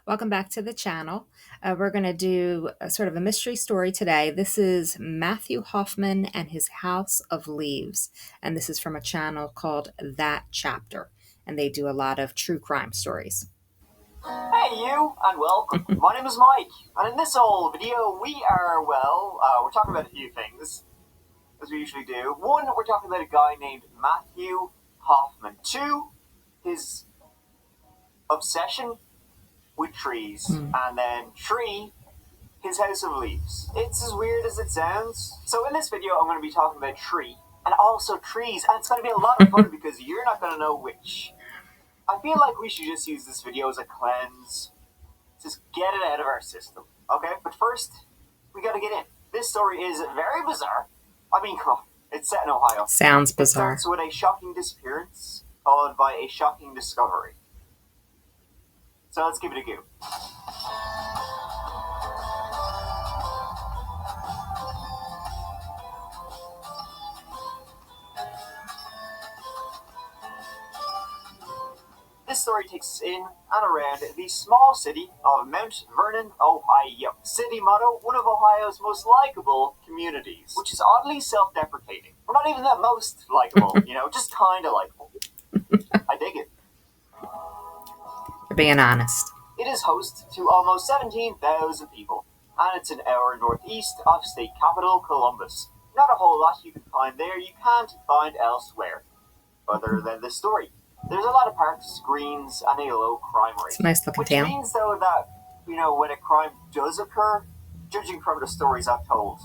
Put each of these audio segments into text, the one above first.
Welcome back to the channel. We're going to do a sort of a mystery story today. This is Matthew Hoffman and his House of Leaves, and this is from a channel called That Chapter, and they do a lot of true crime stories. Hey you, and welcome. My name is Mike, and in this old video we're talking about a few things, as we usually do. One, we're talking about a guy named Matthew Hoffman. Two, his obsession with trees. And then three, his House of Leaves. It's as weird as it sounds. So in this video, I'm going to be talking about tree, and also trees, and it's going to be a lot of fun because you're not going to know which. I feel like we should just use this video as a cleanse. Just get it out of our system, okay? But first, we gotta get in. This story is very bizarre. I mean, it's set in Ohio. Sounds It bizarre. starts with a shocking disappearance, followed by a shocking discovery. So let's give it a go. This story takes us in and around the small city of Mount Vernon, Ohio. City motto, one of Ohio's most likable communities, which is oddly self-deprecating. We're not even the most likable, just kinda likable. I dig it. You're being honest. It is host to almost 17,000 people, and it's an hour northeast of state capital Columbus. Not a whole lot you can find there you can't find elsewhere, other than this story. There's a lot of parks, greens, and a low crime rate. It's a nice looking Which town. means, though, that, when a crime does occur, judging from the stories I've told,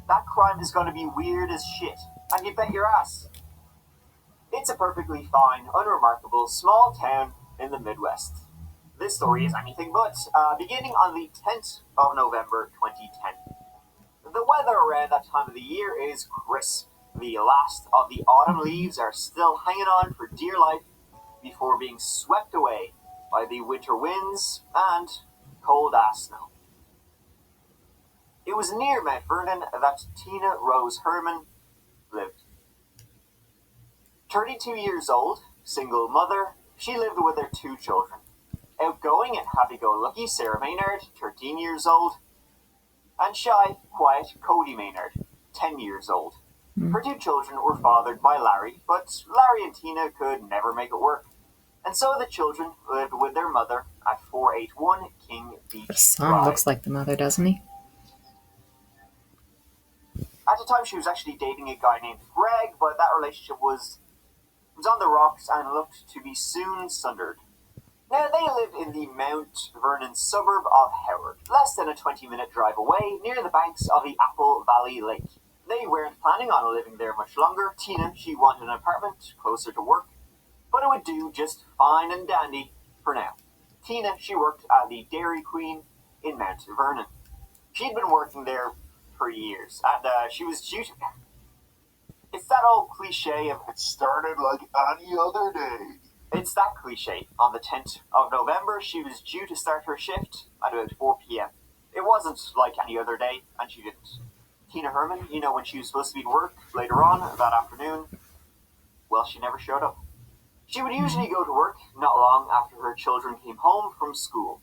that crime is going to be weird as shit, and you bet your ass. It's a perfectly fine, unremarkable, small town in the Midwest. This story is anything but, beginning on the 10th of November 2010. The weather around that time of the year is crisp. The last of the autumn leaves are still hanging on for dear life before being swept away by the winter winds and cold-ass snow. It was near Mount Vernon that Tina Rose Herman lived. 32 years old, single mother, she lived with her two children. Outgoing and happy-go-lucky Sarah Maynard, 13 years old, and shy, quiet Cody Maynard, 10 years old. Her two children were fathered by Larry, but Larry and Tina could never make it work. And so the children lived with their mother at 481 King Beach The son Drive. looks like the mother, doesn't he? At the time, she was actually dating a guy named Greg, but that relationship was on the rocks and looked to be soon sundered. Now, they lived in the Mount Vernon suburb of Howard, less than a 20-minute drive away, near the banks of the Apple Valley Lake. They weren't planning on living there much longer. Tina, she wanted an apartment closer to work, but it would do just fine and dandy for now. Tina, she worked at the Dairy Queen in Mount Vernon. She'd been working there for years, and she was due to... It's that old cliche of, it started like any other day. It's that cliche. On the 10th of November, she was due to start her shift at about 4 p.m. It wasn't like any other day, and she didn't. Tina Herman, when she was supposed to be at work later on that afternoon, well, she never showed up. She would usually go to work not long after her children came home from school.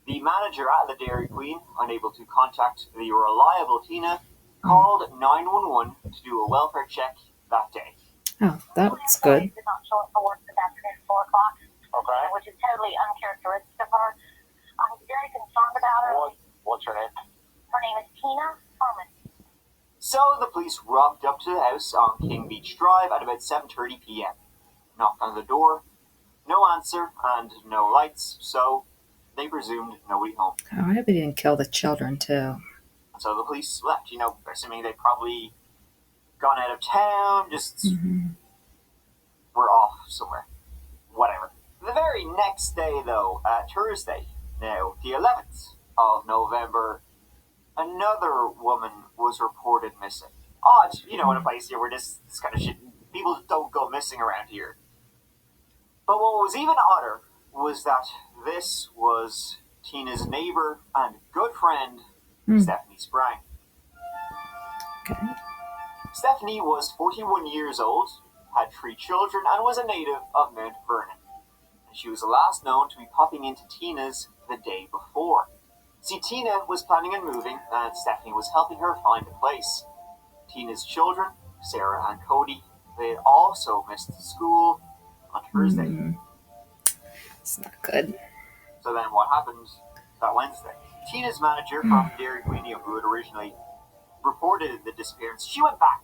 The manager at the Dairy Queen, unable to contact the reliable Tina, called 911 to do a welfare check that day. Oh, that's good. Did not show up for work this afternoon at 4 o'clock. Okay. Which is totally uncharacteristic of her. I'm very concerned about her. What's her name? Her name is Tina Herman. So the police rocked up to the house on King Beach Drive at about 7:30 p.m. Knocked on the door, no answer, and no lights, so they presumed nobody home. Oh, I hope he didn't kill the children, too. So the police left, assuming they probably gone out of town, just were off somewhere. Whatever. The very next day, though, Thursday, now the 11th of November, another woman was reported missing. Odd, in a place here where this kind of shit, people don't go missing around here. But what was even odder was that this was Tina's neighbor and good friend, Stephanie Sprang. Okay. Stephanie was 41 years old, had 3 children, and was a native of Mount Vernon. She was the last known to be popping into Tina's the day before. See, Tina was planning on moving, and Stephanie was helping her find a place. Tina's children, Sarah and Cody, they had also missed school on Thursday. It's not good. So then what happened that Wednesday? Tina's manager from Dairy Queen, who had originally reported the disappearance, she went back.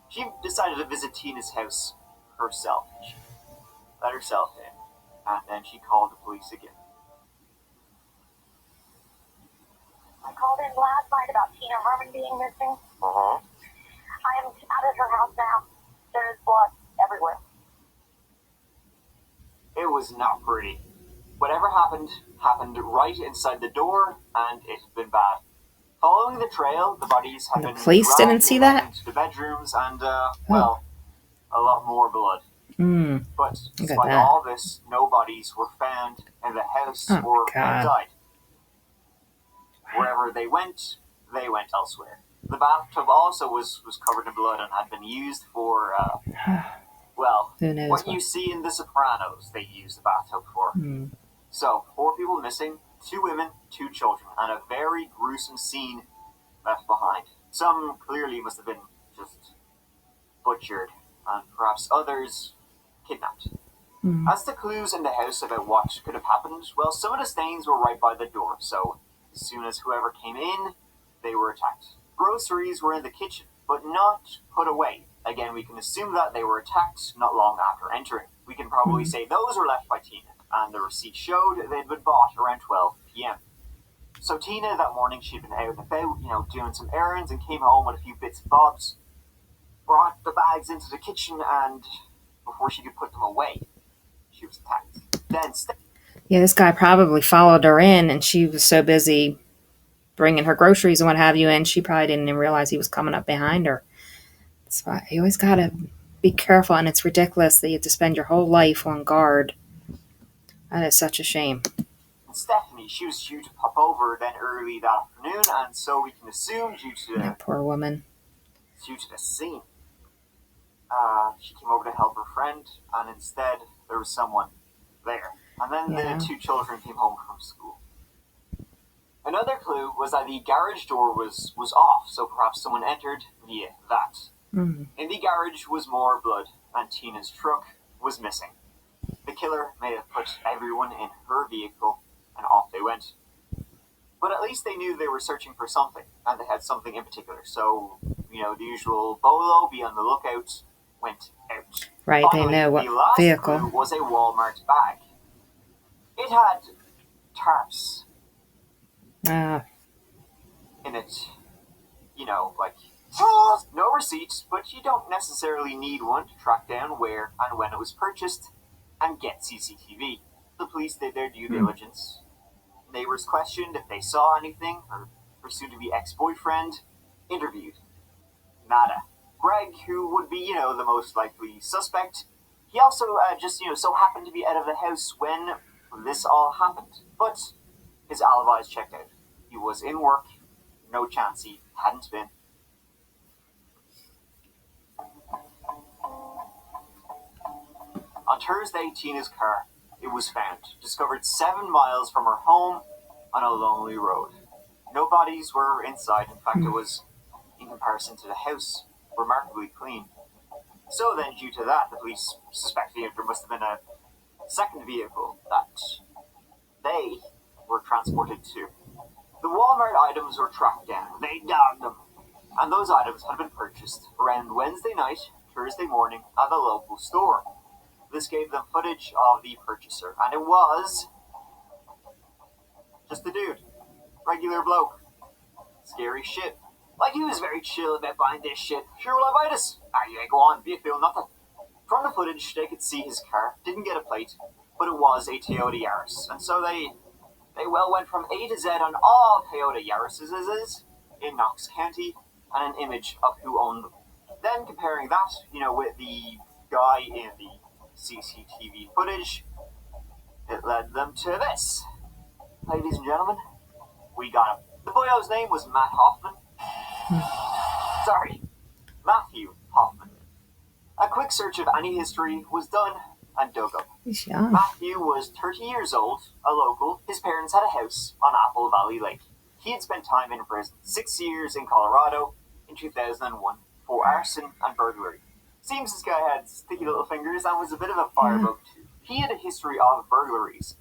She decided to visit Tina's house herself. She let herself in, and then she called the police again. I called in last night about Tina Herman being missing. I am out at her house now. There is blood everywhere. It was not pretty. Whatever happened right inside the door, and it had been bad. Following the trail, the bodies had been police didn't see that? into the bedrooms, and well, a lot more blood. But despite all this, no bodies were found in the house or outside. Wherever they went elsewhere. The bathtub also was covered in blood and had been used for, well, who knows what you see in The Sopranos, they use the bathtub for. So, 4 people missing, 2 women, 2 children, and a very gruesome scene left behind. Some clearly must have been just butchered, and perhaps others kidnapped. As to clues in the house about what could have happened, well, some of the stains were right by the door, so as soon as whoever came in, they were attacked. Groceries were in the kitchen, but not put away. Again, we can assume that they were attacked not long after entering. We can probably say those were left by Tina, and the receipt showed they'd been bought around 12 p.m. So Tina, that morning, she'd been out and about, doing some errands, and came home with a few bits and bobs, brought the bags into the kitchen, and before she could put them away, she was attacked. Then yeah, this guy probably followed her in, and she was so busy bringing her groceries and what have you, and she probably didn't even realize he was coming up behind her. That's why you always gotta be careful, and it's ridiculous that you have to spend your whole life on guard. That is such a shame. Stephanie, she was due to pop over then early that afternoon, and so we can assume due to That poor woman. Due to the scene, she came over to help her friend, and instead there was someone there. And then the 2 children came home from school. Another clue was that the garage door was off, so perhaps someone entered via that. In the garage was more blood, and Tina's truck was missing. The killer may have put everyone in her vehicle, and off they went. But at least they knew they were searching for something, and they had something in particular. So, the usual bolo, be on the lookout, went out. Right, Finally, they know what the last vehicle. clue was a Walmart bag. It had tarps in it. Like, no receipt, but you don't necessarily need one to track down where and when it was purchased and get CCTV. The police did their due diligence. Neighbors questioned if they saw anything, or her soon-to-be ex-boyfriend interviewed. Nada. Greg, who would be, the most likely suspect, he also just, so happened to be out of the house when this all happened. But his alibis checked out. He was in work, no chance he hadn't been. On Thursday, Tina's car, it was found, discovered 7 miles from her home on a lonely road. No bodies were inside. In fact, it was, in comparison to the house, remarkably clean. So then, due to that, the police suspected there must have been a second vehicle that they were transported to. The Walmart items were tracked down. They dogged them. And those items had been purchased around Wednesday night, Thursday morning at a local store. This gave them footage of the purchaser, and it was just a dude. Regular bloke. Scary shit. Like, he was very chill about buying this shit. Sure, will I buy this? Yeah, go on, be a fool, nothing. From the footage, they could see his car. Didn't get a plate, but it was a Toyota Yaris. And so they well went from A to Z on all Toyota Yarises in Knox County, and an image of who owned them. Then comparing that, with the guy in the CCTV footage, it led them to this. Ladies and gentlemen, we got him. The boyo's name was Matt Hoffman. Matthew Hoffman. A quick search of any history was done, and dug up. He's young. Matthew was 30 years old, a local. His parents had a house on Apple Valley Lake. He had spent time in prison, 6 years in Colorado in 2001 for arson and burglary. Seems this guy had sticky little fingers and was a bit of a firebug too. He had a history of burglaries.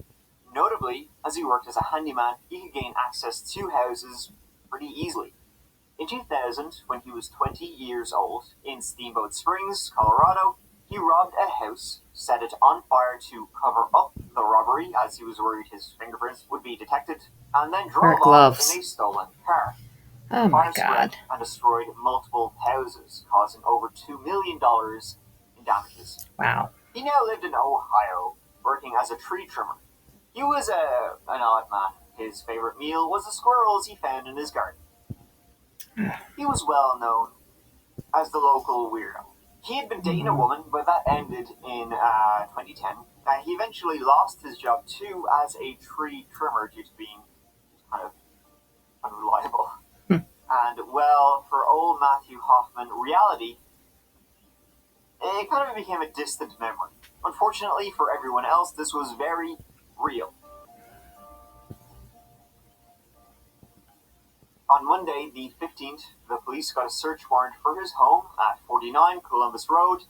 Notably, as he worked as a handyman, he could gain access to houses pretty easily. In 2000, when he was 20 years old, in Steamboat Springs, Colorado, he robbed a house, set it on fire to cover up the robbery as he was worried his fingerprints would be detected, and then drove off in a stolen car. Oh my Fire spread God. and destroyed multiple houses, causing over $2 million in damages. Wow. He now lived in Ohio, working as a tree trimmer. He was an odd man. His favorite meal was the squirrels he found in his garden. He was well known as the local weirdo. He had been dating a woman, but that ended in 2010. He eventually lost his job too as a tree trimmer due to being kind of unreliable. And well, for old Matthew Hoffman, reality, it kind of became a distant memory. Unfortunately for everyone else, this was very real. On Monday, the 15th, the police got a search warrant for his home at 49 Columbus Road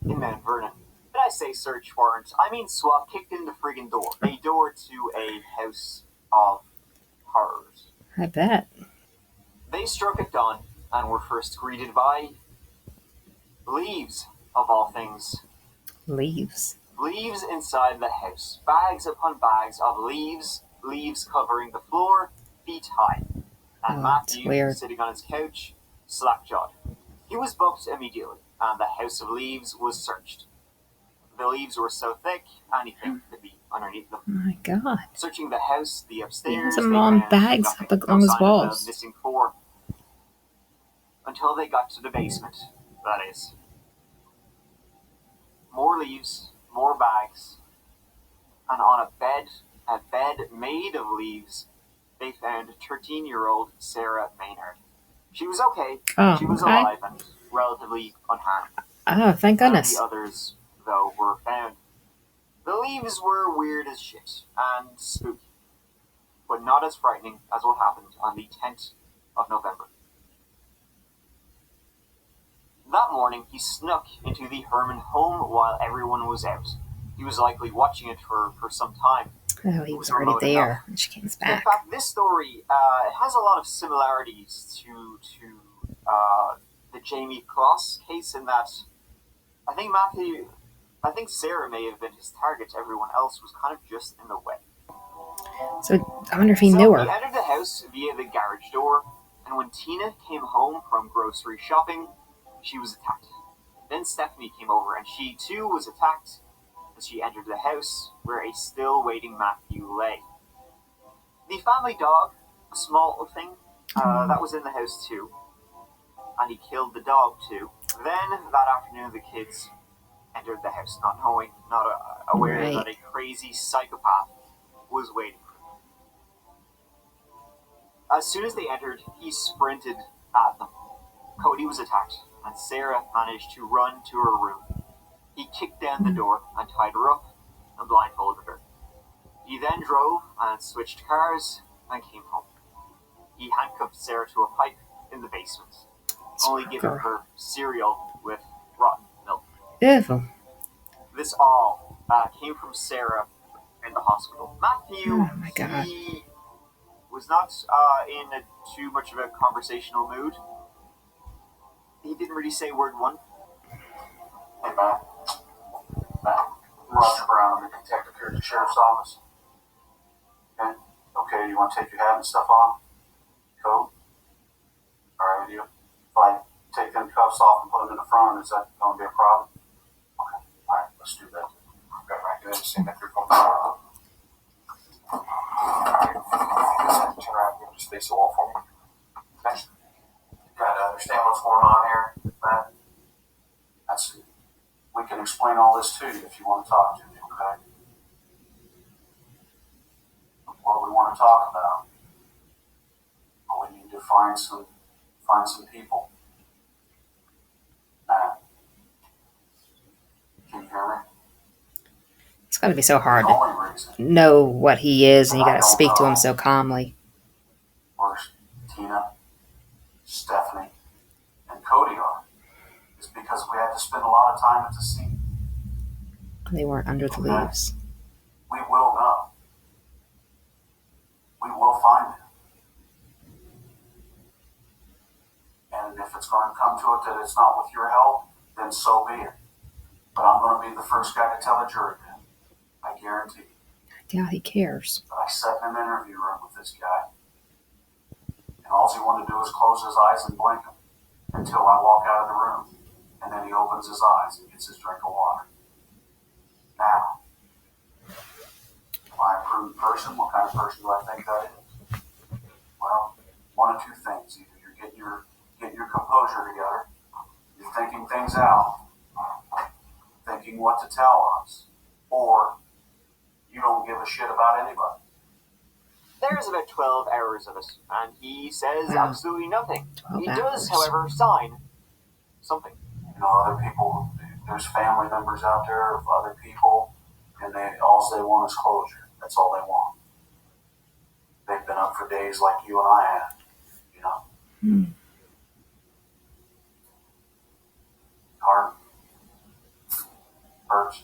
in Mount Vernon. When I say search warrant, I mean SWAT kicked in the friggin' door. A door to a house of horrors. I bet. They struck at dawn and were first greeted by leaves, of all things. Leaves. Leaves inside the house. Bags upon bags of leaves, leaves covering the floor, feet high. And Matthew, sitting on his couch, slack-jawed. He was booked immediately, and the House of Leaves was searched. The leaves were so thick, anything could be underneath them. Oh my God. Searching the house, the upstairs, He has them on bags up along his walls. The missing four. Until they got to the basement, that is. More leaves, more bags, and on a bed made of leaves, they found 13-year-old Sarah Maynard. She was okay. She was alive and relatively unharmed. Oh, thank goodness. The others, though, were found. The leaves were weird as shit and spooky, but not as frightening as what happened on the 10th of November. That morning, he snuck into the Herman home while everyone was out. He was likely watching it for some time. Oh, he was already there when she came back. In fact, this story has a lot of similarities to the Jamie Kloss case in that I think Sarah may have been his target. Everyone else was kind of just in the way. So I wonder if he knew her. He entered the house via the garage door, and when Tina came home from grocery shopping, she was attacked. Then Stephanie came over, and she too was attacked as she entered the house where a still waiting Matthew lay. The family dog, a small thing, that was in the house too, and he killed the dog too. Then that afternoon, the kids entered the house, not knowing, not aware that a crazy psychopath was waiting for them. As soon as they entered, he sprinted at them. Cody was attacked, and Sarah managed to run to her room. He kicked down the door and tied her up and blindfolded her. He then drove and switched cars and came home. He handcuffed Sarah to a pipe in the basement, only giving her cereal with rotten milk. Ew. This all came from Sarah in the hospital. Matthew, oh my God. He was not in too much of a conversational mood. He didn't really say word one. Hey, Matt, Roger Brown, the detective here at the sheriff's office. Okay, you want to take your hat and stuff off? Cool. Alright with you? If I take them cuffs off and put them in the front, is that going to be a problem? Okay, alright, let's do that. Okay, right, good. Send that through phone. Alright, turn around and just face the wall for me. Okay. Trying to understand what's going on here, Matt? That's it. We can explain all this to you if you want to talk to me, okay? What do we want to talk about? Well, we need to find some people. Matt, can you hear me? got to be so hard The to only reason know what he is, and you got to speak to him so calmly. where Tina, Stephanie, and Cody are is because we had to spend a lot of time at the scene. They weren't under the leaves. We will know. We will find him. And if it's going to come to it that it's not with your help, then so be it. But I'm going to be the first guy to tell the jury that. I guarantee. Yeah, he cares. But I sat in an interview room with this guy, and all he wanted to do is close his eyes and blink them until I walk out of the room. And then he opens his eyes and gets his drink of water. Now, am I a prudent person? What kind of person do I think that is? Well, one of two things. Either you're getting your composure together, you're thinking things out, thinking what to tell us, or you don't give a shit about anybody. There's about 12 hours of it, and he says Wow. absolutely nothing. 12 He does, hours. however, sign something. You know, other people, there's family members out there of other people, and all they want is closure. That's all they want. They've been up for days like you and I have, you know. Hmm. Heart hurts.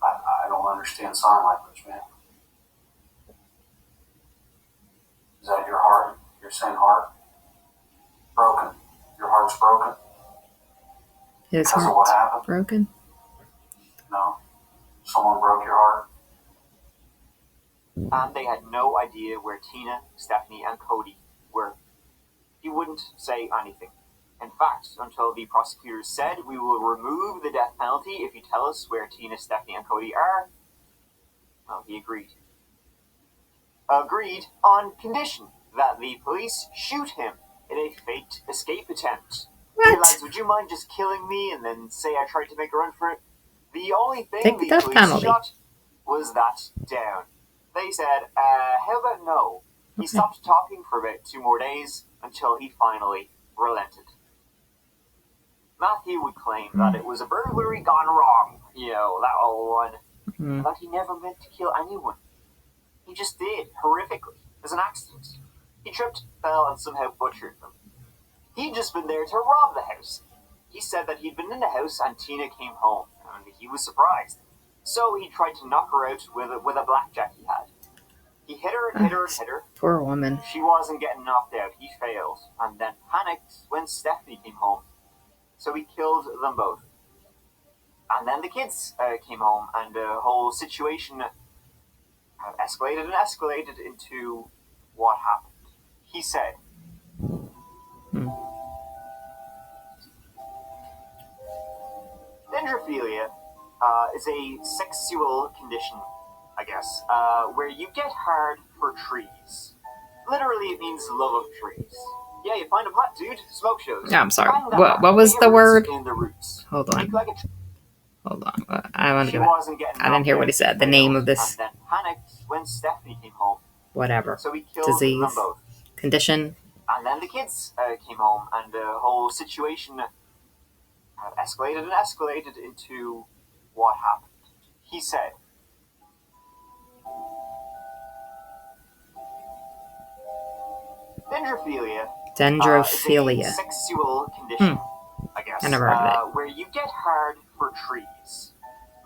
I don't understand sign language, man. Is that your heart? You're saying heart? Broken. Your heart's broken? His Because of what heart's happened? broken. No. Someone broke your heart? And they had no idea where Tina, Stephanie, and Cody were. He wouldn't say anything. In fact, until the prosecutors said, we will remove the death penalty if you tell us where Tina, Stephanie, and Cody are. Well, he agreed. Agreed on condition that the police shoot him in a faked escape attempt. Hey What? lads, would you mind just killing me and then say I tried to make a run for it? The only thing Take the the death police penalty. shot was that down. They said, how about no? He stopped talking for about 2 more days until he finally relented. Matthew would claim that it was a burglary gone wrong. You know, that old one. Hmm. That he never meant to kill anyone. He just did, horrifically, as an accident. He tripped, fell, and somehow butchered them. He'd just been there to rob the house. He said that he'd been in the house and Tina came home, and he was surprised. So he tried to knock her out with a blackjack he had. He hit her and hit her and hit her. Poor woman. She wasn't getting knocked out. He failed, and then panicked when Stephanie came home. So he killed them both. And then the kids came home, and the whole situation escalated and escalated into what happened. He said, Dendrophilia is a sexual condition, I guess, where you get hard for trees. Literally, it means love of trees. Yeah, you find them hot, dude. Smoke shows. Yeah, I'm sorry. Find them What hot. was Get the your word? roots in the roots. Hold Make on. like a tree. Hold on. I want to She give it. wasn't getting I didn't hear knocked what he out. said. The name of And this then panicked when Stephanie came home. whatever So he killed them disease both. condition. And then the kids came home, and the whole situation escalated and escalated into what happened. He said, Dendrophilia is a Dendrophilia. sexual condition, I guess, I never heard of where you get hard for trees.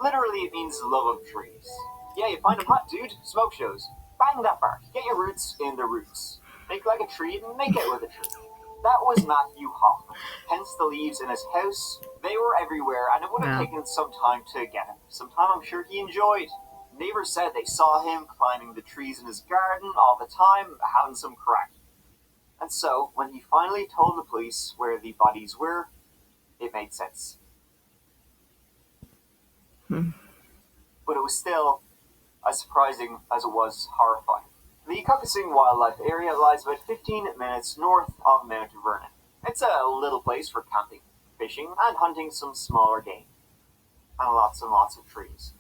Literally, it means love of trees. Yeah, you find them hot, dude. Smoke shows. Bang that bark. Get your roots in the roots. Make like a tree and make out with a tree. That was Matthew Hoffman. Hence the leaves in his house. They were everywhere, and it would have Wow. taken some time to get him. Some time I'm sure he enjoyed. Neighbors said they saw him climbing the trees in his garden all the time, having some crack. And so, when he finally told the police where the bodies were, it made sense. But it was still as surprising as it was horrifying. The Cuckasing Wildlife Area lies about 15 minutes north of Mount Vernon. It's a little place for camping, fishing, and hunting some smaller game. And lots of trees.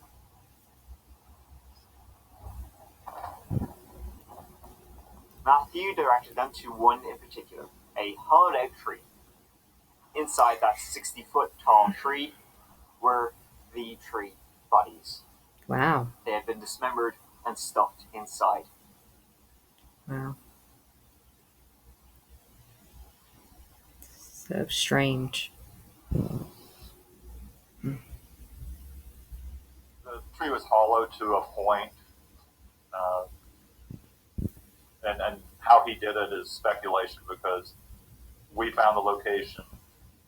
Matthew directed them to one in particular, a hollowed-out tree. Inside that 60-foot tall tree were the tree bodies. Wow. They had been dismembered and stuffed inside. Wow. So strange. The tree was hollow to a point, and how he did it is speculation because we found the location.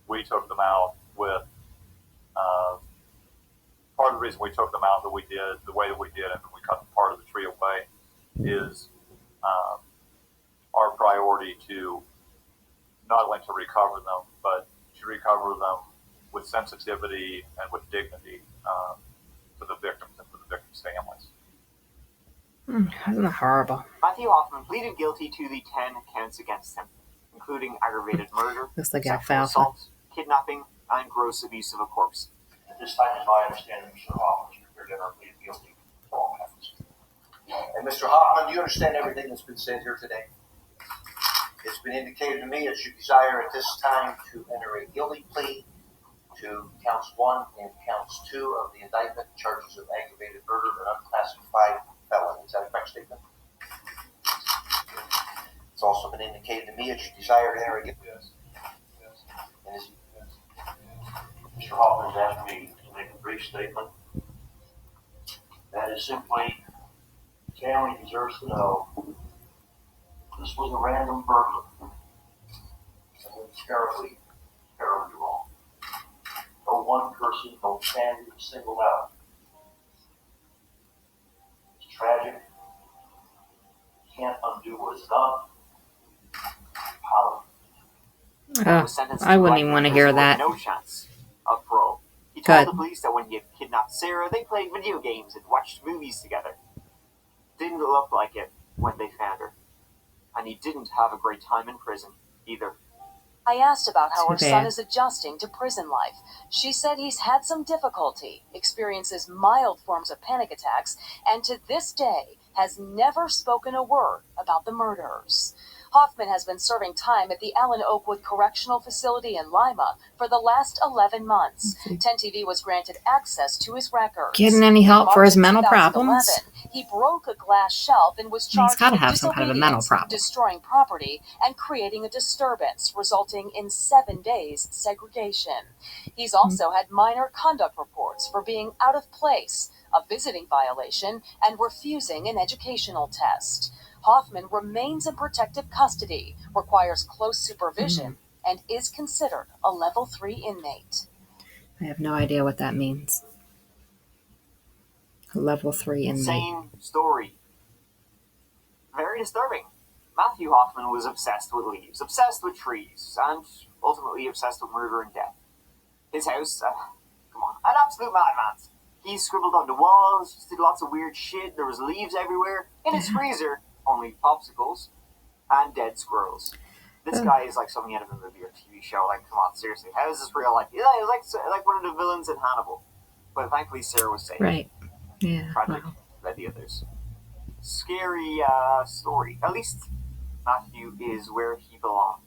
We took them out with part of the reason we took them out the way that we did it, and we cut part of the tree away, is our priority to not only to recover them, but to recover them with sensitivity and with dignity for the victims and for the victims' families. Isn't that horrible? Matthew Hoffman pleaded guilty to the 10 counts against him, including aggravated murder, Looks like sexual alfalfa. assault, kidnapping, and gross abuse of a corpse. At this time, as I understand it, Mr. Hoffman is prepared to enter plead guilty to all counts. And Mr. Hoffman, do you understand everything that's been said here today? It's been indicated to me as you desire at this time to enter a guilty plea to counts 1 and counts 2 of the indictment, charges of aggravated murder and unclassified felony. Is that a correct statement? It's also been indicated to me as you desire to enter a guilty plea. Yes. And is Mr. Hoffman has asked me to make a brief statement. That is simply, the county deserves to know this was a random burglary. And it's terribly, terribly wrong. No one person, no family was singled out. It's tragic. Can't undo what is done. Apology. Was sentenced I to wouldn't life even in want to prison hear with that. No chance of parole. He told Good. the police that when he had kidnapped Sarah, they played video games and watched movies together. Didn't look like it when they found her. And he didn't have a great time in prison either. I asked about how Too her son bad. is adjusting to prison life. She said he's had some difficulty, experiences mild forms of panic attacks, and to this day has never spoken a word about the murderers. Hoffman has been serving time at the Allen Oakwood Correctional Facility in Lima for the last 11 months. 10TV was granted access to his records. Getting any help for his March mental 2011, problems? He broke a glass shelf and was charged He's got to with have some kind of a mental disobedience, problem. destroying property, and creating a disturbance, resulting in 7 days segregation. He's also had minor conduct reports for being out of place, a visiting violation, and refusing an educational test. Hoffman remains in protective custody, requires close supervision, and is considered a level 3 inmate. I have no idea what that means. A level 3 inmate. Insane story. Very disturbing. Matthew Hoffman was obsessed with leaves, obsessed with trees, and ultimately obsessed with murder and death. His house, come on, an absolute madman. He scribbled on the walls, just did lots of weird shit. There was leaves everywhere. In his freezer, only popsicles and dead squirrels. This guy is like something out of a movie or TV show. Like, come on, seriously, how is this real life? He's like one of the villains in Hannibal. But thankfully, Sarah was safe. Right. Yeah. Tragic, Wow. like the others. Scary story. At least Matthew is where he belongs,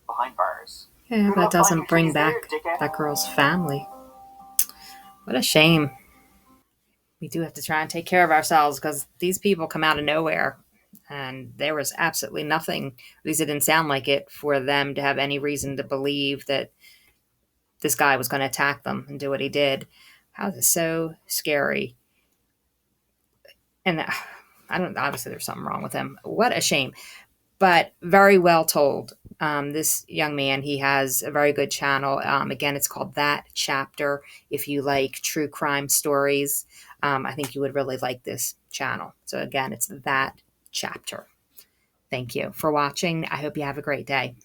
behind bars. Yeah, Good that luck doesn't finding bring trees back there, dickhead. that girl's family. What a shame. We do have to try and take care of ourselves because these people come out of nowhere. And there was absolutely nothing, at least it didn't sound like it, for them to have any reason to believe that this guy was going to attack them and do what he did. How is it so scary? And obviously there's something wrong with him. What a shame. But very well told. This young man, he has a very good channel. Again, it's called That Chapter. If you like true crime stories, I think you would really like this channel. So again, it's That Chapter. Thank you for watching. I hope you have a great day.